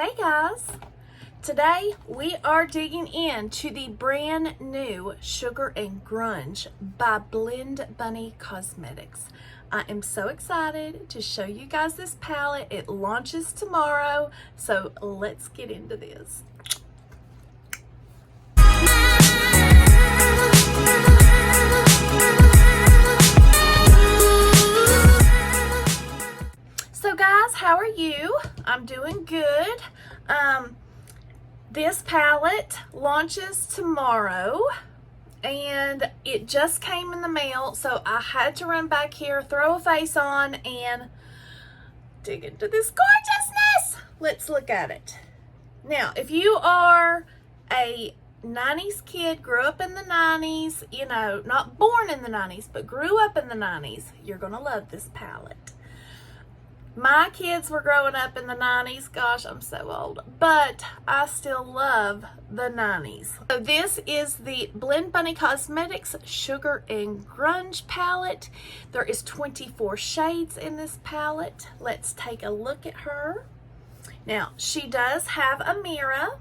Hey guys, today we are digging into the brand new Sugar and Grunge by Blendbunny Cosmetics. I am so excited to show you guys this palette. It launches tomorrow, so let's get into this. So guys, how are you? I'm doing good. This palette launches tomorrow and it just came in the mail, so I had to run back here, throw a face on, and dig into this gorgeousness. Let's look at it. Now, if you are a 90s kid, grew up in the 90s, you know, not born in the 90s, but grew up in the 90s, you're gonna love this palette. My kids were growing up in the 90s. Gosh, I'm so old. But I still love the 90s. So this is the Blendbunny Cosmetics Sugar and Grunge palette. There is 24 shades in this palette. Let's take a look at her. Now, she does have a mirror.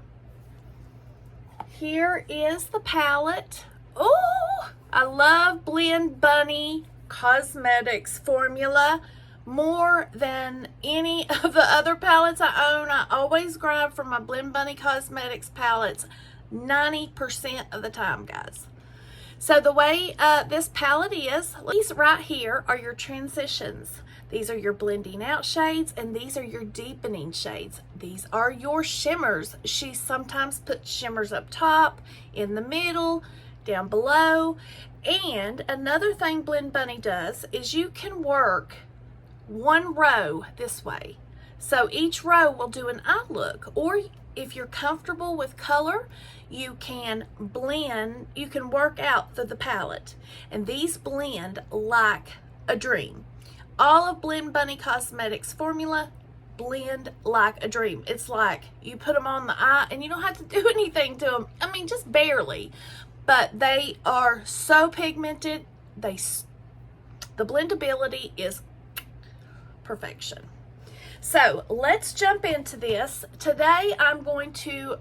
Here is the palette. Oh, I love Blendbunny Cosmetics formula more than any of the other palettes I own. I always grab from my Blendbunny Cosmetics palettes 90% of the time, guys. So the way this palette is, these right here are your transitions. These are your blending out shades, and these are your deepening shades. These are your shimmers. She sometimes puts shimmers up top, in the middle, down below. And another thing Blendbunny does is you can work one row this way. So each row will do an eye look, or if you're comfortable with color, you can blend, you can work out through the palette. And these blend like a dream. All of Blendbunny Cosmetics formula blend like a dream. It's like you put them on the eye and you don't have to do anything to them. I mean, just barely. But they are so pigmented. The blendability is perfection. So let's jump into this. Today I'm going to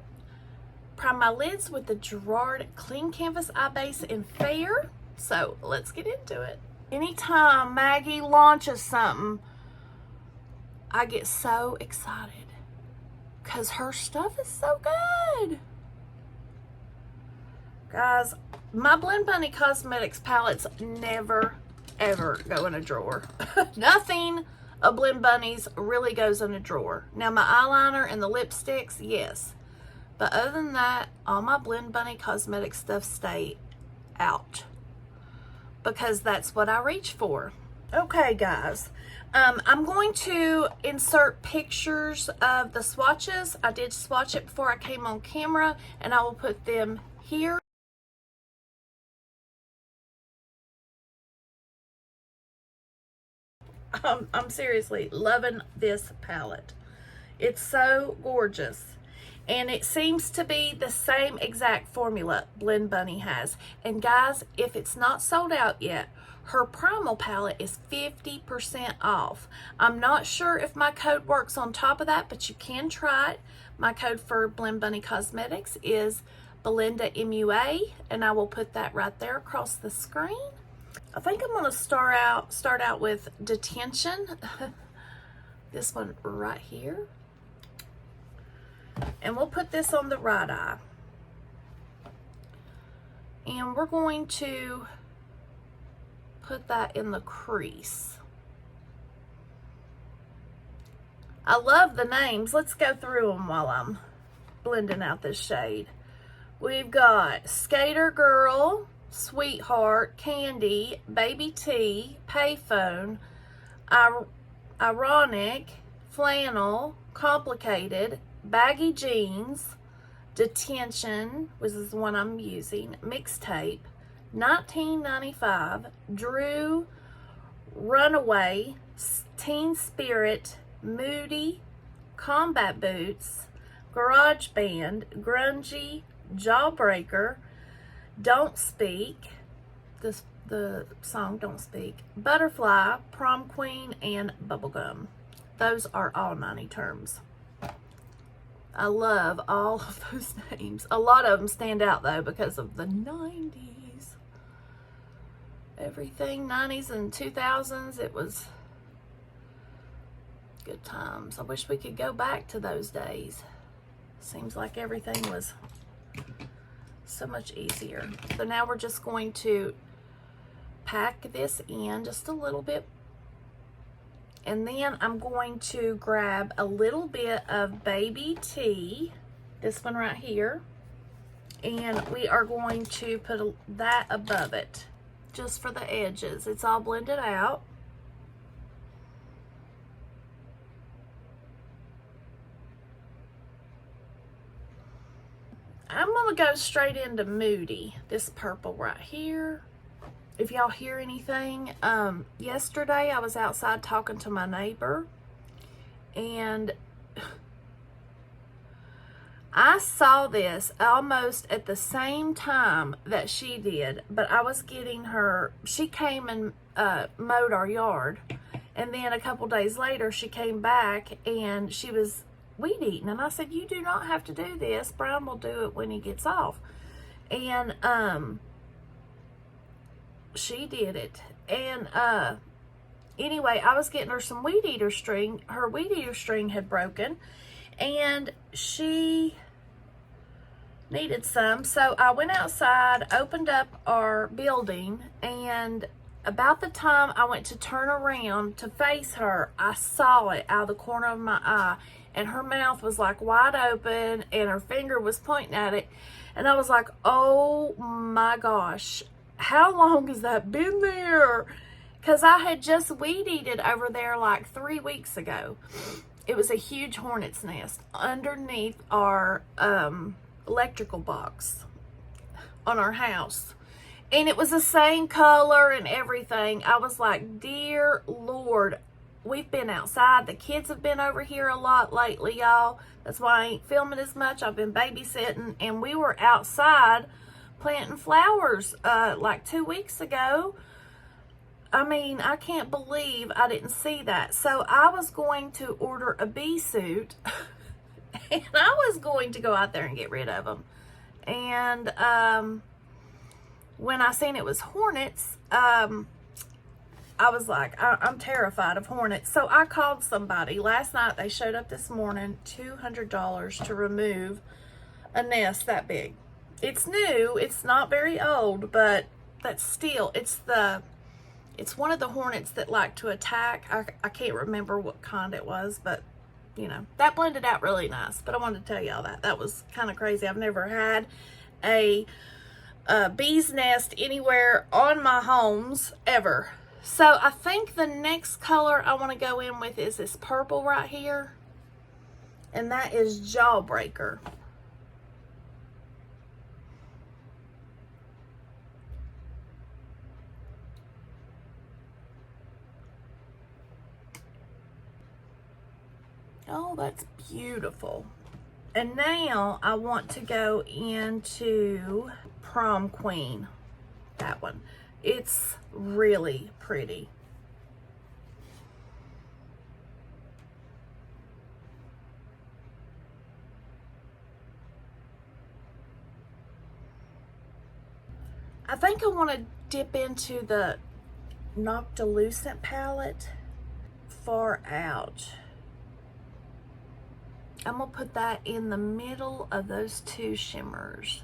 prime my lids with the Gerard Clean Canvas Eye Base in Fair. So let's get into it. Anytime Maggie launches something, I get so excited because her stuff is so good. Guys, my Blendbunny Cosmetics palettes never ever go in a drawer. Nothing of Blendbunny's really goes in a drawer. Now my eyeliner and the lipsticks, yes. But other than that, all my Blendbunny Cosmetics stuff stay out. Because that's what I reach for. Okay guys, I'm going to insert pictures of the swatches. I did swatch it before I came on camera, and I will put them here. I'm seriously loving this palette. It's so gorgeous. And it seems to be the same exact formula Blendbunny has. And guys, if it's not sold out yet, her Primal palette is 50% off. I'm not sure if my code works on top of that, but you can try it. My code for Blendbunny Cosmetics is BelindaMua, and I will put that right there across the screen. I think I'm going to start out with Detention. This one right here. And we'll put this on the right eye. And we're going to put that in the crease. I love the names. Let's go through them while I'm blending out this shade. We've got Skater Girl, Sweetheart, Candy, Baby T, Payphone, Ironic, Flannel, Complicated, Baggy Jeans, Detention, which is the one I'm using, Mixtape, 1995, Drew, Runaway, Teen Spirit, Moody, Combat Boots, Garage Band, Grunge, Jawbreaker, Don't Speak, the song Don't Speak, Butterfly, Prom Queen, and Bubblegum. Those are all 90 terms. I love all of those names. A lot of them stand out though because of the 90s. Everything 90s and 2000s, it was good times. I wish we could go back to those days. Seems like everything was so much easier. So now we're just going to pack this in just a little bit. And then I'm going to grab a little bit of baby tea, this one right here, and we are going to put that above it, just for the edges. It's all blended out. I'm gonna go straight into Moody, this purple right here. If y'all hear anything, yesterday I was outside talking to my neighbor, and I saw this almost at the same time that she did, but I was getting her, she came and mowed our yard, and then a couple days later she came back and she was weed eating, and I said, you do not have to do this, Brian will do it when he gets off. And she did it. And anyway, I was getting her some weed eater string. Her weed eater string had broken and she needed some. So I went outside, opened up our building, and about the time I went to turn around to face her, I saw it out of the corner of my eye, and her mouth was like wide open and her finger was pointing at it. And I was like, oh my gosh, how long has that been there? Because I had just weed eated over there like 3 weeks ago. It was a huge hornet's nest underneath our electrical box on our house. And it was the same color and everything. I was like, dear Lord, we've been outside. The kids have been over here a lot lately, y'all. That's why I ain't filming as much. I've been babysitting, and we were outside planting flowers like 2 weeks ago. I mean, I can't believe I didn't see that. So I was going to order a bee suit and I was going to go out there and get rid of them. And when I seen it was hornets, I was like, I'm terrified of hornets. So I called somebody. Last night they showed up this morning, $200 to remove a nest that big. It's new, it's not very old, but that's still, it's one of the hornets that like to attack. I can't remember what kind it was, but you know, that blended out really nice. But I wanted to tell y'all that was kind of crazy. I've never had a bee's nest anywhere on my homes ever. So I think the next color I want to go in with is this purple right here, and that is Jawbreaker. Oh, that's beautiful. And now I want to go into Prom Queen, that one. It's really pretty. I think I want to dip into the Noctilucent palette far out. I'm going to put that in the middle of those two shimmers.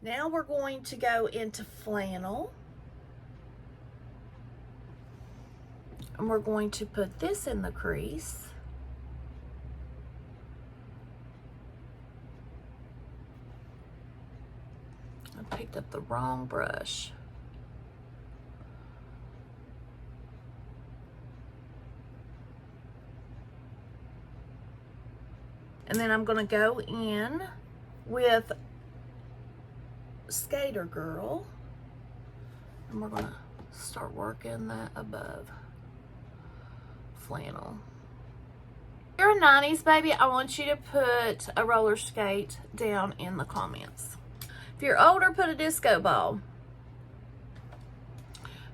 Now we're going to go into Flannel. And we're going to put this in the crease. I picked up the wrong brush. And then I'm going to go in with Skater Girl. And we're going to start working that above Flannel. If you're a 90s baby, I want you to put a roller skate down in the comments. If you're older, put a disco ball.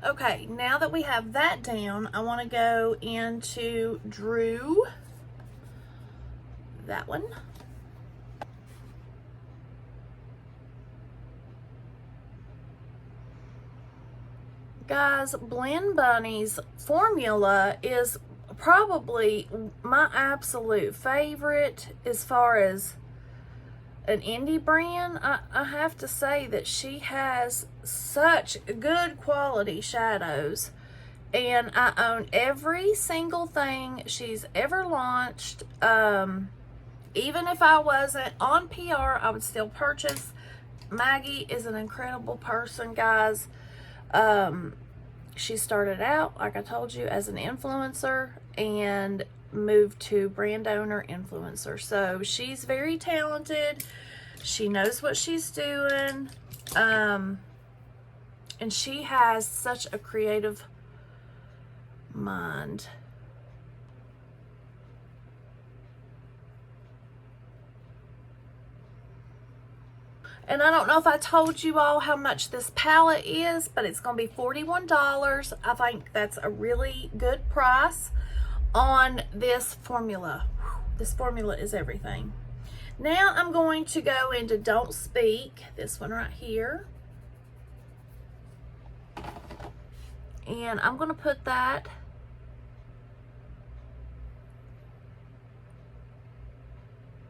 Okay, now that we have that down, I want to go into Drew that one. Guys, Blendbunny's formula is probably my absolute favorite as far as an indie brand. I have to say that she has such good quality shadows, and I own every single thing she's ever launched. Even if I wasn't on PR, I would still purchase. Maggie is an incredible person, guys. She started out, like I told you, as an influencer and moved to brand owner influencer. So she's very talented. She knows what she's doing. And she has such a creative mind. And I don't know if I told you all how much this palette is, but it's going to be $41. I think that's a really good price on this formula. This formula is everything. Now I'm going to go into Don't Speak, this one right here. And I'm going to put that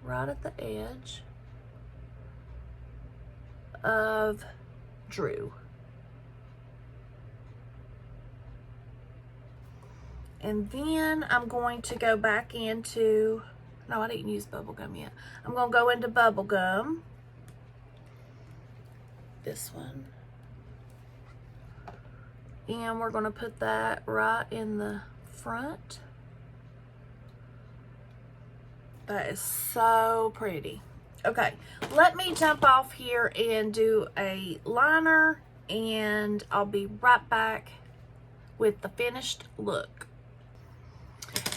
right at the edge of Drew. And then I'm going to go back into, no, I didn't use bubblegum yet. I'm going to go into bubblegum. This one. And we're going to put that right in the front. That is so pretty. Okay, let me jump off here and do a liner, and I'll be right back with the finished look.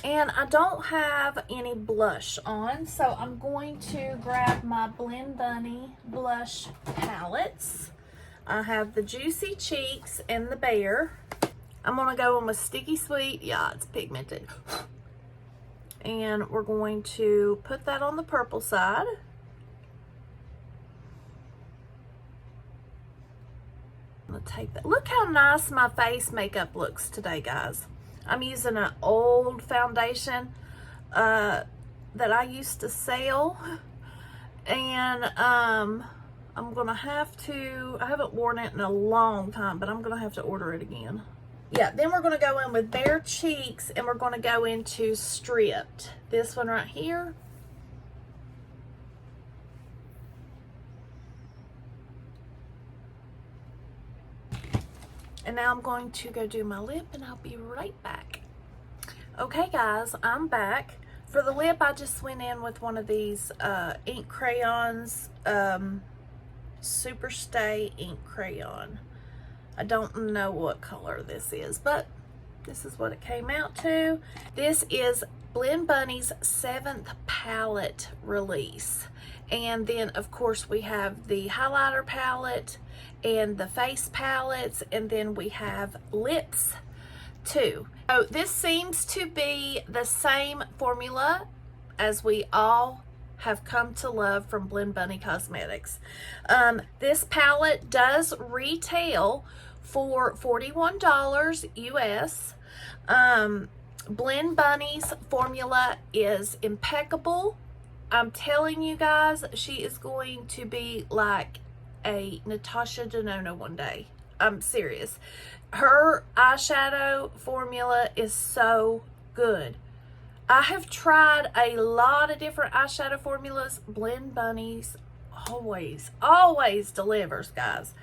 And I don't have any blush on, so I'm going to grab my Blendbunny blush palettes. I have the Juicy Cheeks and the Bear. I'm going to go in with Sticky Sweet. Yeah, it's pigmented. And we're going to put that on the purple side. I'm gonna take that. Look how nice my face makeup looks today, guys. I'm using an old foundation that I used to sell, and I'm gonna have to, I haven't worn it in a long time, but I'm gonna have to order it again. Yeah, then we're gonna go in with Bare Cheeks, and we're gonna go into Stripped. This one right here. And now I'm going to go do my lip, and I'll be right back. Okay, guys, I'm back. For the lip, I just went in with one of these ink crayons, Super Stay ink crayon. I don't know what color this is, but this is what it came out to. This is Blendbunny's 7th palette release. And then, of course, we have the highlighter palette and the face palettes, and then we have lips too. So this seems to be the same formula as we all have come to love from Blendbunny Cosmetics. This palette does retail for $41 US. Blendbunny's formula is impeccable. I'm telling you guys, she is going to be like a Natasha Denona one day. I'm serious. Her eyeshadow formula is so good. I have tried a lot of different eyeshadow formulas. Blendbunny's always delivers, guys.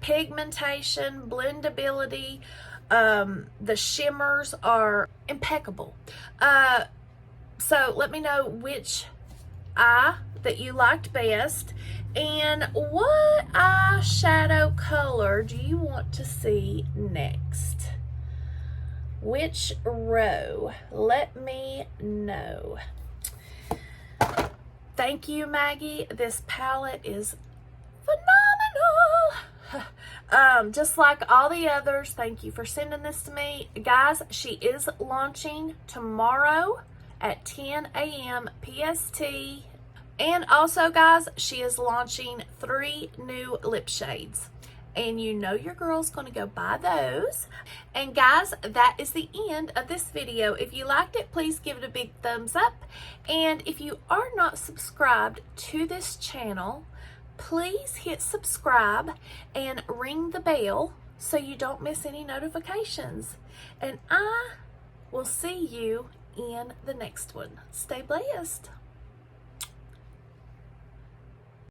Pigmentation, blendability, the shimmers are impeccable. So let me know which eye that you liked best, and what eyeshadow color do you want to see next? Which row? Let me know. Thank you, Maggie. This palette is phenomenal. Just like all the others, thank you for sending this to me. Guys, she is launching tomorrow at 10 a.m. PST. And also, guys, she is launching 3 new lip shades. And you know your girl's going to go buy those. And guys, that is the end of this video. If you liked it, please give it a big thumbs up. And if you are not subscribed to this channel, please hit subscribe and ring the bell so you don't miss any notifications. And I will see you in the next one. Stay blessed.